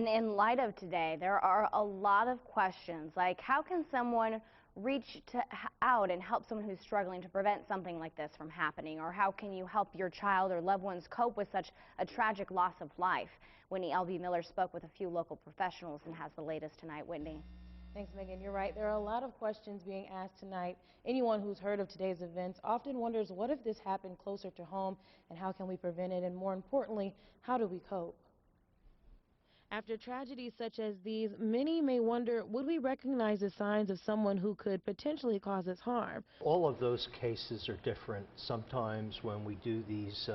And in light of today, there are a lot of questions like how can someone reach out and help someone who's struggling to prevent something like this from happening? Or how can you help your child or loved ones cope with such a tragic loss of life? Whitney L.B. Miller spoke with a few local professionals and has the latest tonight. Whitney. Thanks, Megan. You're right. There are a lot of questions being asked tonight. Anyone who's heard of today's events often wonders, what if this happened closer to home, and how can we prevent it? And more importantly, how do we cope? After tragedies such as these, many may wonder, would we recognize the signs of someone who could potentially cause us harm? All of those cases are different. Sometimes when we do these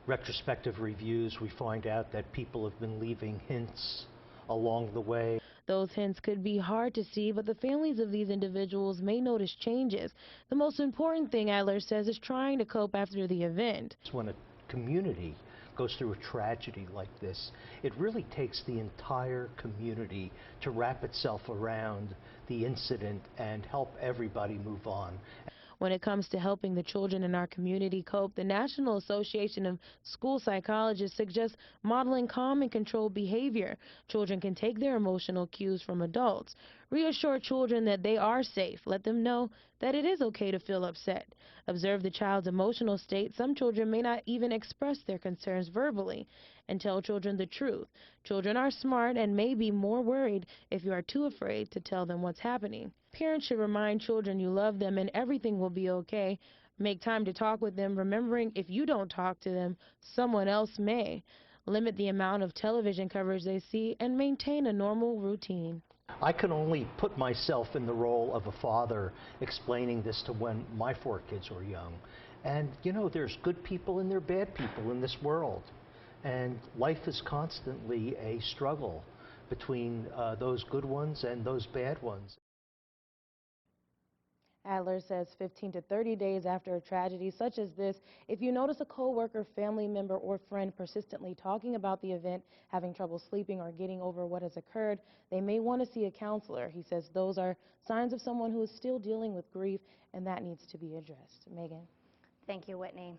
retrospective reviews, we find out that people have been leaving hints along the way. Those hints could be hard to see, but the families of these individuals may notice changes. The most important thing, Adler says, is trying to cope after the event. When a community goes through a tragedy like this, it really takes the entire community to wrap itself around the incident and help everybody move on. When it comes to helping the children in our community cope, the National Association of School Psychologists suggests modeling calm and controlled behavior. Children can take their emotional cues from adults. Reassure children that they are safe. Let them know that it is okay to feel upset. Observe the child's emotional state. Some children may not even express their concerns verbally. And tell children the truth. Children are smart and may be more worried if you are too afraid to tell them what's happening. Parents should remind children you love them and everything will be okay. Make time to talk with them, remembering if you don't talk to them, someone else may. Limit the amount of television coverage they see and maintain a normal routine. I can only put myself in the role of a father explaining this to when my 4 kids were young. And you know, there's good people and there are bad people in this world. And life is constantly a struggle between those good ones and those bad ones. Adler says 15 to 30 days after a tragedy such as this, if you notice a coworker, family member, or friend persistently talking about the event, having trouble sleeping, or getting over what has occurred, they may want to see a counselor. He says those are signs of someone who is still dealing with grief, and that needs to be addressed. Megan. Thank you, Whitney.